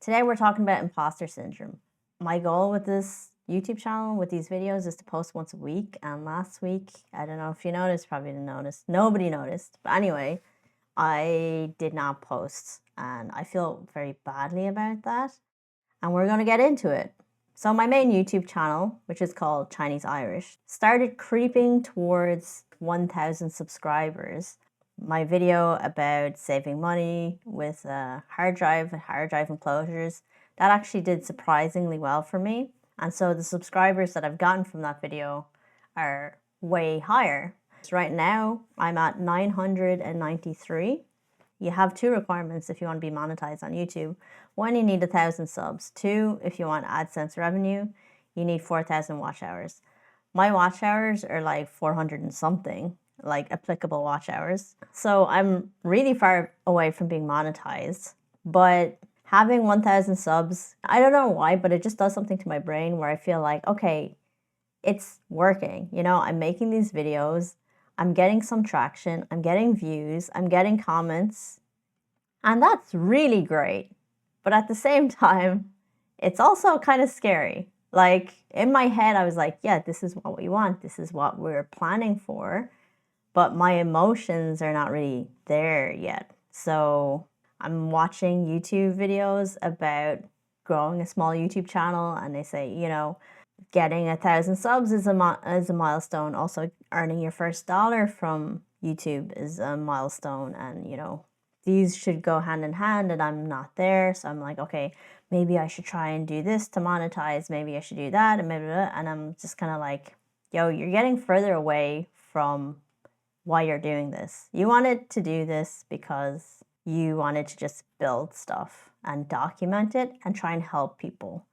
Today we're talking about imposter syndrome. My goal with this YouTube channel, with these videos, is to post once a week. And last week, I don't know if you noticed, probably didn't notice. Nobody noticed. But anyway, I did not post. And I feel very badly about that. And we're going to get into it. So my main YouTube channel, which is called Chinese Irish, started creeping towards 1,000 subscribers. My video about saving money with a hard drive enclosures, that actually did surprisingly well for me. And so the subscribers that I've gotten from that video are way higher. So right now, I'm at 993. You have two requirements if you want to be monetized on YouTube. One, you need 1,000 subs. Two, if you want AdSense revenue, you need 4,000 watch hours. My watch hours are like 400 and something, like applicable watch hours. So I'm really far away from being monetized, but having 1,000 subs, I don't know why, but it just does something to my brain where I feel like, okay, it's working. You know, I'm making these videos, I'm getting some traction, I'm getting views, I'm getting comments, and that's really great. But at the same time, it's also kind of scary. Like in my head, I was like, yeah, this is what we want. This is what we're planning for. But my emotions are not really there yet. So I'm watching YouTube videos about growing a small YouTube channel, and they say, you know, getting 1,000 subs is a milestone. Also, earning your first dollar from YouTube is a milestone, and you know, these should go hand in hand, and I'm not there. So I'm like, okay, maybe I should try and do this to monetize. Maybe I should do that, and maybe, and I'm just kind of like, yo, you're getting further away from why you're doing this. You wanted to do this because you wanted to just build stuff and document it and try and help people.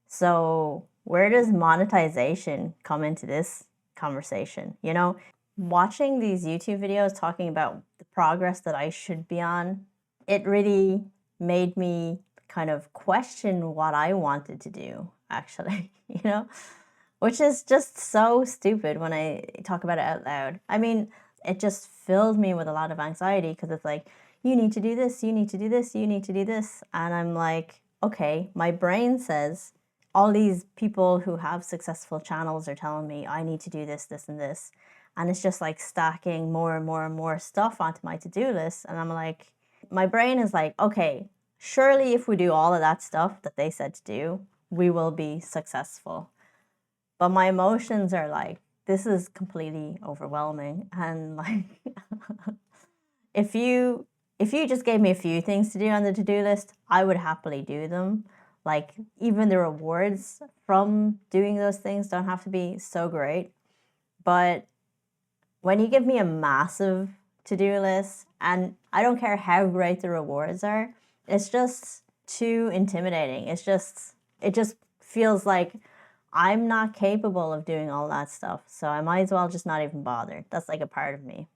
So where does monetization come into this conversation? You know, watching these YouTube videos talking about the progress that I should be on, it really made me kind of question what I wanted to do, actually, you know, which is just so stupid when I talk about it out loud. I mean, it just filled me with a lot of anxiety because it's like, you need to do this, you need to do this, you need to do this. And I'm like, okay, my brain says, all these people who have successful channels are telling me I need to do this, this, and this. And it's just like stacking more and more and more stuff onto my to-do list. And I'm like, my brain is like, okay, surely if we do all of that stuff that they said to do, we will be successful. But my emotions are like, this is completely overwhelming. And like, if you just gave me a few things to do on the to-do list, I would happily do them. Like, even the rewards from doing those things don't have to be so great. But when you give me a massive to-do list, and I don't care how great the rewards are, it's just too intimidating. It just feels like I'm not capable of doing all that stuff. So I might as well just not even bother. That's like a part of me.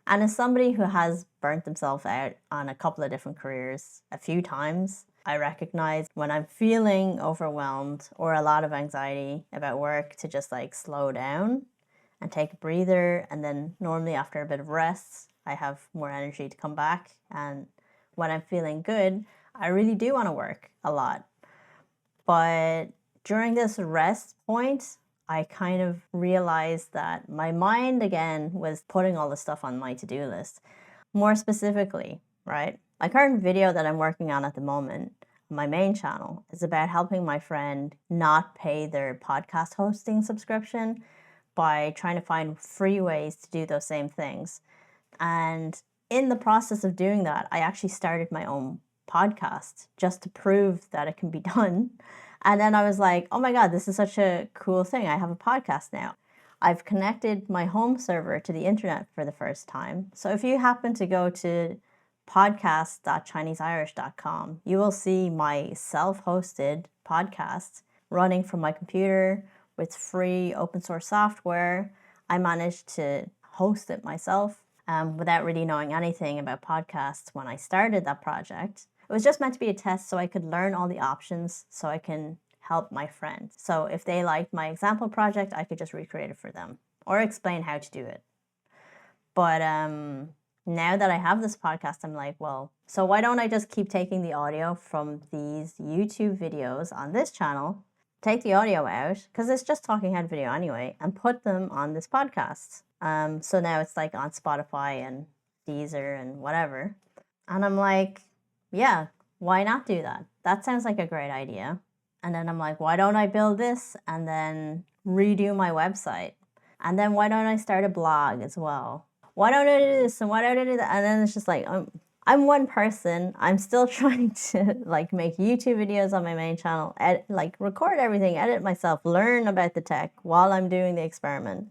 And as somebody who has burnt themselves out on a couple of different careers a few times, I recognize when I'm feeling overwhelmed or a lot of anxiety about work to just like slow down and take a breather. And then normally after a bit of rest, I have more energy to come back. And when I'm feeling good, I really do want to work a lot. But during this rest point, I kind of realized that my mind again was putting all the stuff on my to-do list. More specifically, right? My current video that I'm working on at the moment, my main channel, is about helping my friend not pay their podcast hosting subscription by trying to find free ways to do those same things. And in the process of doing that, I actually started my own podcast just to prove that it can be done. And then I was like, oh my God, this is such a cool thing. I have a podcast now. I've connected my home server to the internet for the first time. So if you happen to go to podcast.chineseirish.com, you will see my self-hosted podcast running from my computer with free open source software. I managed to host it myself without really knowing anything about podcasts when I started that project. It was just meant to be a test so I could learn all the options so I can help my friend. So if they liked my example project, I could just recreate it for them or explain how to do it. But now that I have this podcast, I'm like, well, so why don't I just keep taking the audio from these YouTube videos on this channel, take the audio out, because it's just talking head video anyway, and put them on this podcast. So now it's like on Spotify and Deezer and whatever. And I'm like, yeah, why not do that? That sounds like a great idea. And then I'm like, why don't I build this and then redo my website? And then why don't I start a blog as well? Why don't I do this and why don't I do that? And then it's just like, I'm one person. I'm still trying to like make YouTube videos on my main channel, like record everything, edit myself, learn about the tech while I'm doing the experiment.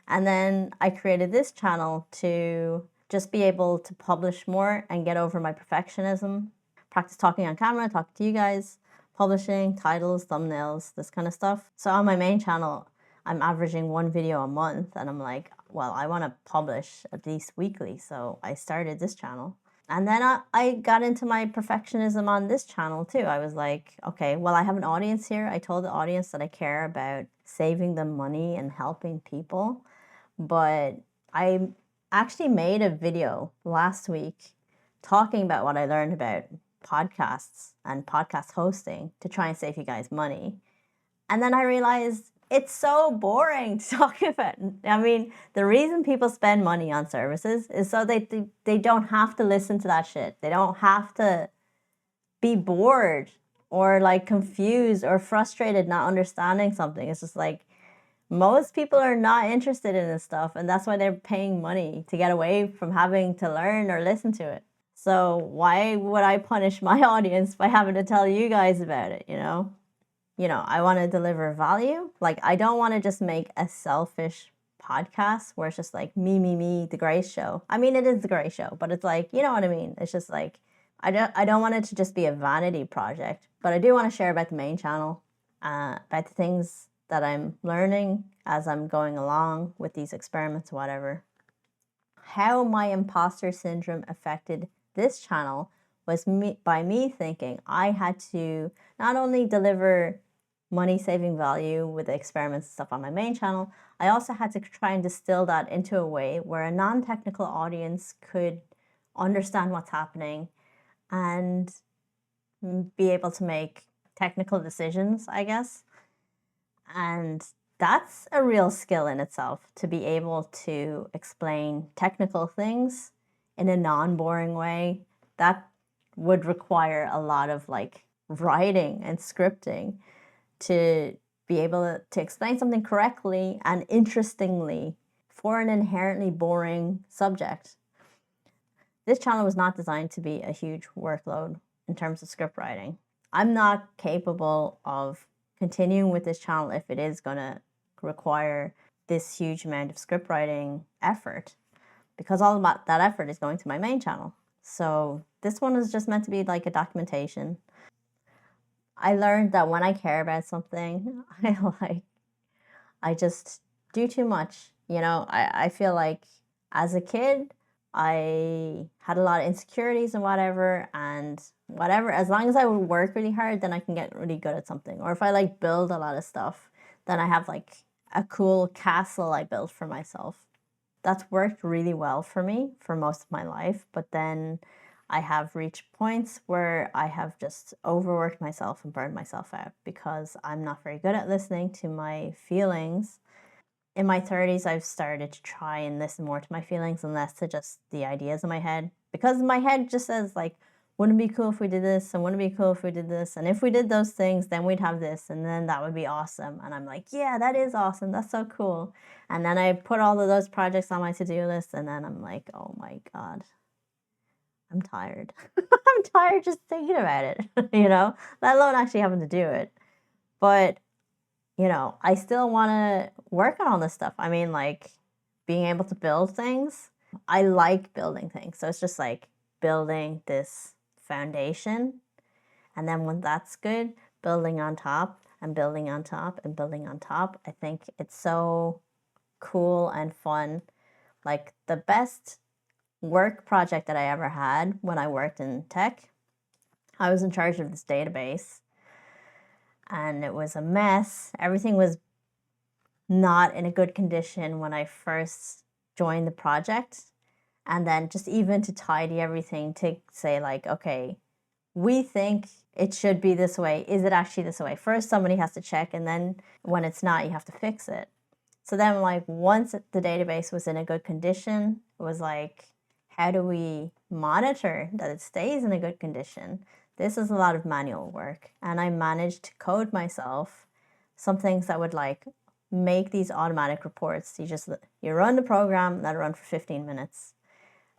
And then I created this channel to just be able to publish more and get over my perfectionism, practice talking on camera, talking to you guys, publishing, titles, thumbnails, this kind of stuff. So on my main channel, I'm averaging 1 video a month, and I'm like, well, I want to publish at least weekly. So I started this channel. And then I got into my perfectionism on this channel too. I was like, okay, well, I have an audience here. I told the audience that I care about saving them money and helping people. But I actually made a video last week talking about what I learned about podcasts and podcast hosting to try and save you guys money. And then I realized it's so boring to talk about. I mean, the reason people spend money on services is so they don't have to listen to that shit. They don't have to be bored or like confused or frustrated not understanding something. It's just like most people are not interested in this stuff, and that's why they're paying money to get away from having to learn or listen to it. So why would I punish my audience by having to tell you guys about it, you know? I want to deliver value. Like, I don't want to just make a selfish podcast where it's just like me, the Grace Show. I mean, it is the Grace Show, but it's like, you know what I mean? It's just like, I don't want it to just be a vanity project, but I do want to share about the main channel, about the things that I'm learning as I'm going along with these experiments, whatever. How my imposter syndrome affected this channel was by me thinking I had to not only deliver money-saving value with the experiments and stuff on my main channel, I also had to try and distill that into a way where a non-technical audience could understand what's happening and be able to make technical decisions, I guess. And that's a real skill in itself, to be able to explain technical things in a non-boring way. That would require a lot of like writing and scripting to be able to explain something correctly and interestingly for an inherently boring subject. This channel was not designed to be a huge workload in terms of script writing. I'm not capable of continuing with this channel if it is going to require this huge amount of script writing effort, because all of that effort is going to my main channel. So this one is just meant to be like a documentation. I learned that when I care about something, I just do too much. I feel like as a kid, I had a lot of insecurities and whatever, as long as I would work really hard, then I can get really good at something. Or if I like build a lot of stuff, then I have like a cool castle I built for myself. That's worked really well for me for most of my life, but then I have reached points where I have just overworked myself and burned myself out because I'm not very good at listening to my feelings. In my 30s, I've started to try and listen more to my feelings and less to just the ideas in my head, because my head just says like, wouldn't it be cool if we did this, and wouldn't it be cool if we did this, and if we did those things, then we'd have this, and then that would be awesome. And I'm like, yeah, that is awesome, that's so cool. And then I put all of those projects on my to-do list, and then I'm like, oh my God, I'm tired. I'm tired just thinking about it, let alone actually having to do it. But I still want to work on all this stuff. I mean, like being able to build things. I like building things. So it's just like building this foundation. And then when that's good, building on top and building on top and building on top. I think it's so cool and fun. Like the best work project that I ever had when I worked in tech, I was in charge of this database. And it was a mess. Everything was not in a good condition when I first joined the project. And then just even to tidy everything to say like, okay, we think it should be this way. Is it actually this way? First, somebody has to check, and then when it's not, you have to fix it. So then, like, once the database was in a good condition, it was like, how do we monitor that it stays in a good condition? This is a lot of manual work. And I managed to code myself some things that would like make these automatic reports. You run the program, let it run for 15 minutes,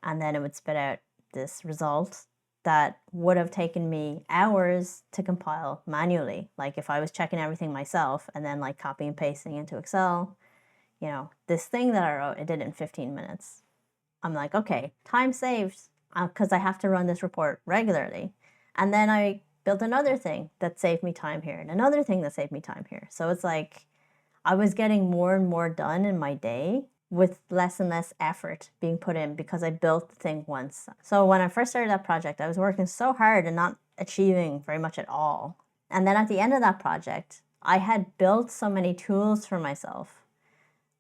and then it would spit out this result that would have taken me hours to compile manually. Like if I was checking everything myself and then like copy and pasting into Excel, this thing that I wrote, I did it in 15 minutes. I'm like, okay, time saved because I have to run this report regularly. And then I built another thing that saved me time here and another thing that saved me time here. So it's like I was getting more and more done in my day with less and less effort being put in because I built the thing once. So when I first started that project, I was working so hard and not achieving very much at all. And then at the end of that project, I had built so many tools for myself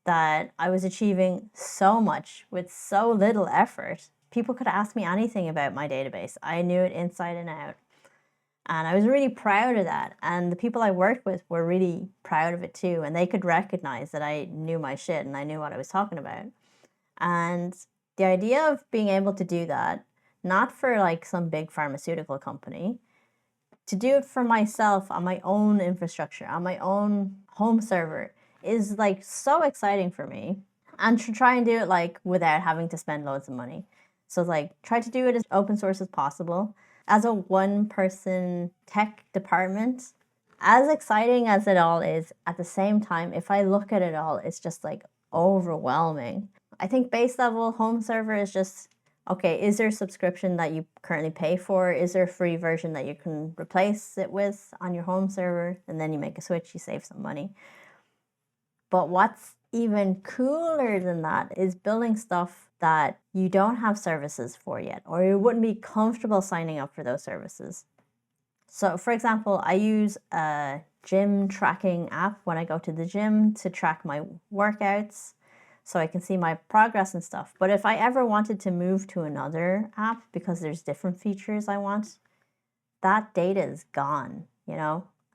that I was achieving so much with so little effort. People could ask me anything about my database. I knew it inside and out. And I was really proud of that. And the people I worked with were really proud of it too. And they could recognize that I knew my shit and I knew what I was talking about. And the idea of being able to do that, not for like some big pharmaceutical company, to do it for myself on my own infrastructure, on my own home server, is like so exciting for me. And to try and do it like without having to spend loads of money. So like try to do it as open source as possible. As a one-person tech department, as exciting as it all is, at the same time, if I look at it all, it's just like overwhelming. I think base level home server is just, okay, is there a subscription that you currently pay for? Is there a free version that you can replace it with on your home server? And then you make a switch, you save some money. But what's even cooler than that is building stuff that you don't have services for yet, or you wouldn't be comfortable signing up for those services. So for example, I use a gym tracking app when I go to the gym to track my workouts so I can see my progress and stuff. But if I ever wanted to move to another app because there's different features I want, that data is gone,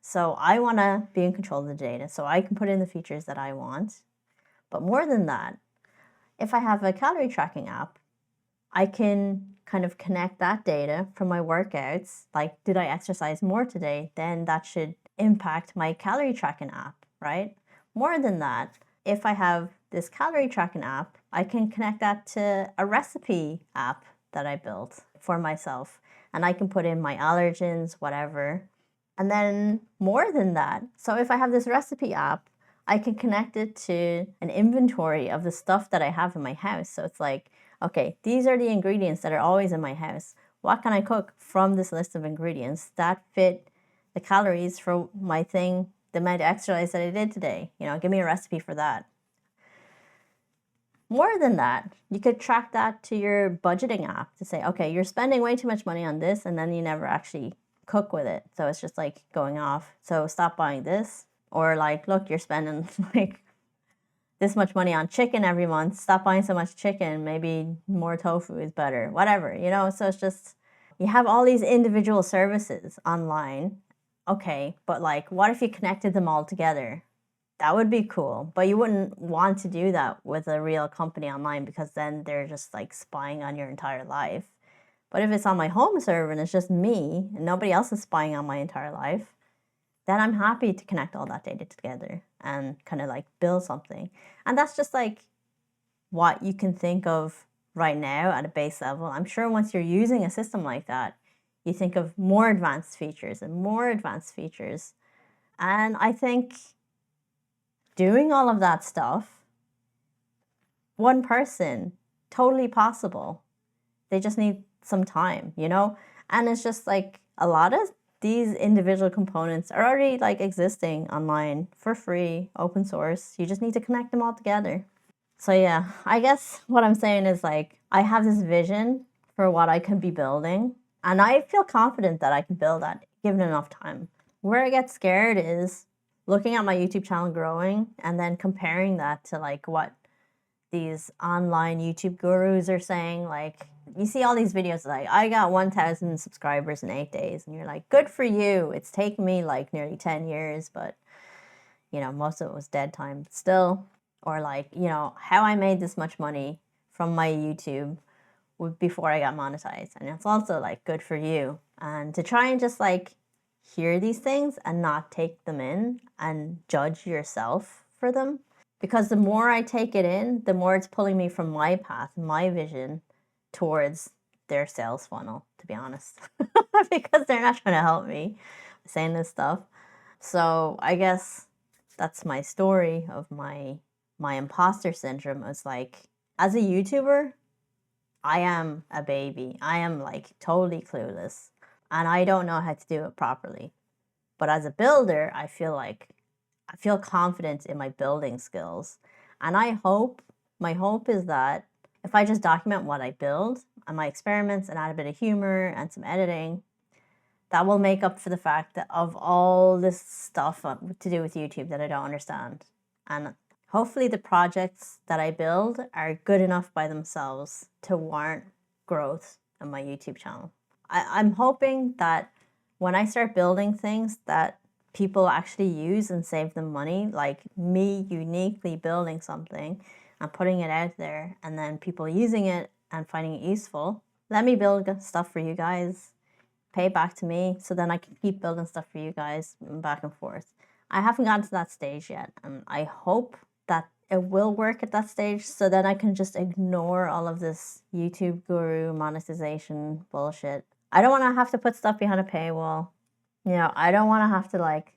So I want to be in control of the data so I can put in the features that I want. But more than that, if I have a calorie tracking app, I can kind of connect that data from my workouts. Like, did I exercise more today? Then that should impact my calorie tracking app, right? More than that, if I have this calorie tracking app, I can connect that to a recipe app that I built for myself. And I can put in my allergens, whatever. And then more than that, so if I have this recipe app, I can connect it to an inventory of the stuff that I have in my house. So it's like, okay, these are the ingredients that are always in my house. What can I cook from this list of ingredients that fit the calories for my thing, the amount of exercise that I did today? Give me a recipe for that. More than that, you could track that to your budgeting app to say, okay, you're spending way too much money on this and then you never actually cook with it. So it's just like going off. So stop buying this. Or like, look, you're spending like this much money on chicken every month. Stop buying so much chicken. Maybe more tofu is better. Whatever, So it's just, you have all these individual services online. Okay, but like, what if you connected them all together? That would be cool. But you wouldn't want to do that with a real company online because then they're just like spying on your entire life. But if it's on my home server and it's just me and nobody else is spying on my entire life, then I'm happy to connect all that data together and kind of like build something. And that's just like what you can think of right now at a base level. I'm sure once you're using a system like that, you think of more advanced features and more advanced features. And I think doing all of that stuff, one person, totally possible. They just need some time, And it's just like a lot of these individual components are already like existing online for free, open source. You just need to connect them all together. So yeah, I guess what I'm saying is like, I have this vision for what I can be building, and I feel confident that I can build that given enough time. Where I get scared is looking at my YouTube channel growing and then comparing that to like what these online YouTube gurus are saying. Like, you see all these videos like, I got 1,000 subscribers in 8 days, and you're like, good for you. It's taken me like nearly 10 years, but you know, most of it was dead time still. Or like, you know, how I made this much money from my YouTube before I got monetized. And it's also like, good for you. And to try and just like hear these things and not take them in and judge yourself for them. Because the more I take it in, the more it's pulling me from my path, my vision towards their sales funnel, to be honest. Because they're not trying to help me saying this stuff. So I guess that's my story of my imposter syndrome. Is like, as a YouTuber, I am a baby. I am like totally clueless and I don't know how to do it properly. But as a builder, I feel confident in my building skills. And my hope is that if I just document what I build and my experiments and add a bit of humor and some editing, that will make up for the fact that of all this stuff to do with YouTube that I don't understand. And hopefully the projects that I build are good enough by themselves to warrant growth on my YouTube channel. I'm hoping that when I start building things that people actually use and save them money, like me uniquely building something and putting it out there and then people using it and finding it useful, let me build stuff for you guys, pay back to me, so then I can keep building stuff for you guys back and forth. I haven't gotten to that stage yet, and I hope that it will work at that stage, so then I can just ignore all of this YouTube guru monetization bullshit. I don't want to have to put stuff behind a paywall. You know, I don't want to have to like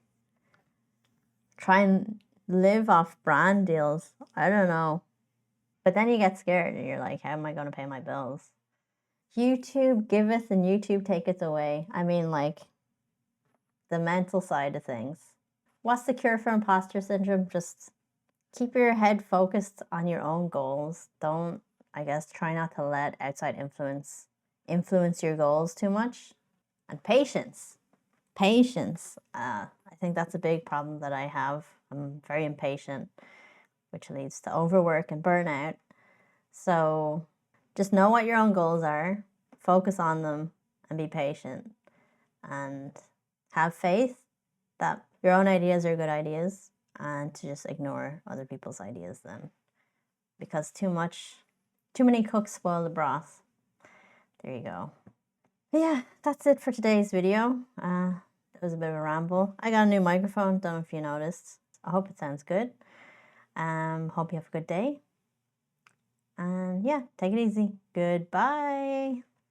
try and live off brand deals. I don't know. But then you get scared and you're like, how am I going to pay my bills? YouTube giveth and YouTube taketh away. I mean, like, the mental side of things. What's the cure for imposter syndrome? Just keep your head focused on your own goals. Don't, I guess, try not to let outside influence your goals too much. And patience. Patience. I think that's a big problem that I have. I'm very impatient, which leads to overwork and burnout. So just know what your own goals are, focus on them, and be patient. And have faith that your own ideas are good ideas, and to just ignore other people's ideas then. Because too many cooks spoil the broth. There you go. But yeah, that's it for today's video. It was a bit of a ramble. I got a new microphone, don't know if you noticed. I hope it sounds good. Hope you have a good day. And yeah, take it easy. Goodbye.